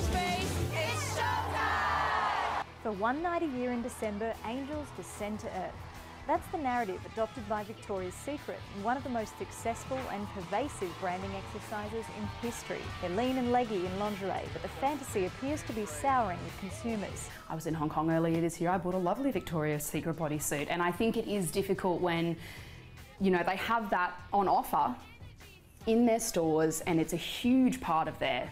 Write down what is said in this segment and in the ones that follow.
space, it's showtime! For one night a year in December, angels descend to earth. That's the narrative adopted by Victoria's Secret, one of the most successful and pervasive branding exercises in history. They're lean and leggy in lingerie, but the fantasy appears to be souring with consumers. I was in Hong Kong earlier this year. I bought a lovely Victoria's Secret bodysuit, and I think it is difficult when, you know, they have that on offer in their stores and it's a huge part of their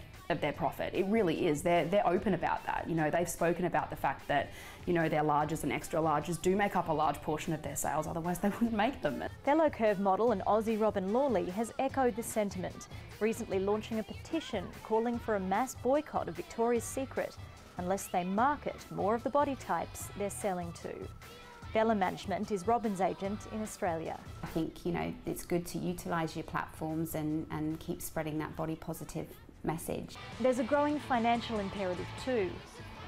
profit. It really is. They're open about that. You know, they've spoken about the fact that, you know, their larges and extra larges do make up a large portion of their sales, otherwise they wouldn't make them. Fellow curve model and Aussie Robin Lawley has echoed the sentiment, recently launching a petition calling for a mass boycott of Victoria's Secret unless they market more of the body types they're selling to. Bella Management is Robin's agent in Australia. I think, you know, it's good to utilise your platforms and keep spreading that body positive message. There's a growing financial imperative too.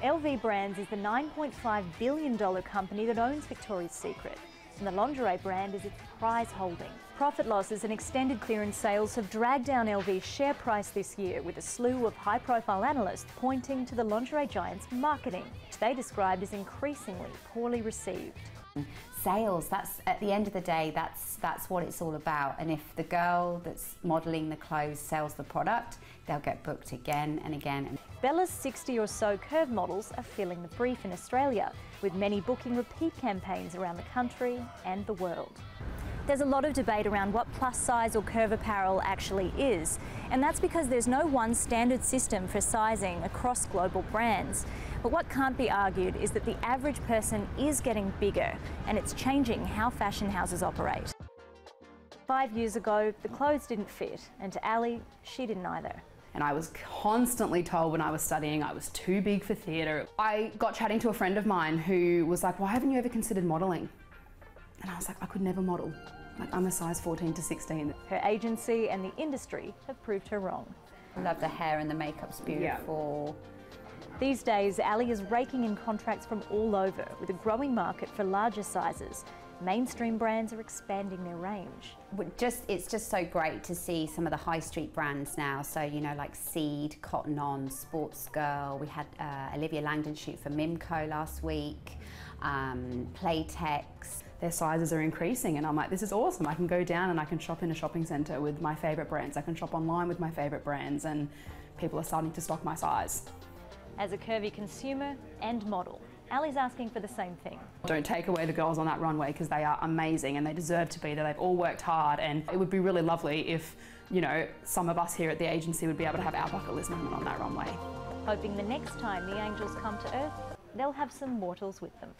LV Brands is the $9.5 billion company that owns Victoria's Secret, and the lingerie brand is its prize holding. Profit losses and extended clearance sales have dragged down LV's share price this year, with a slew of high-profile analysts pointing to the lingerie giant's marketing, which they described as increasingly poorly received. Sales, that's at the end of the day, that's what it's all about. And if the girl that's modelling the clothes sells the product, they'll get booked again and again. Bella's 60 or so curve models are filling the brief in Australia, with many booking repeat campaigns around the country and the world. There's a lot of debate around what plus size or curve apparel actually is, and that's because there's no one standard system for sizing across global brands. But what can't be argued is that the average person is getting bigger, and it's changing how fashion houses operate. 5 years ago, the clothes didn't fit, and to Ali, she didn't either. And I was constantly told when I was studying I was too big for theatre. I got chatting to a friend of mine who was like, "Why haven't you ever considered modelling?" And I was like, I could never model. Like, I'm a size 14 to 16. Her agency and the industry have proved her wrong. I love the hair and the makeup's beautiful. Yeah. These days, Ali is raking in contracts from all over, with a growing market for larger sizes. Mainstream brands are expanding their range. It's just so great to see some of the high street brands now. So, you know, like Seed, Cotton On, Sports Girl. We had Olivia Langdon shoot for Mimco last week, Playtex. Their sizes are increasing and I'm like, this is awesome. I can go down and I can shop in a shopping centre with my favourite brands. I can shop online with my favourite brands, and people are starting to stock my size. As a curvy consumer and model, Ali's asking for the same thing. Don't take away the girls on that runway, because they are amazing and they deserve to be there. They've all worked hard, and it would be really lovely if, you know, some of us here at the agency would be able to have our bucket list moment on that runway. Hoping the next time the angels come to Earth, they'll have some mortals with them.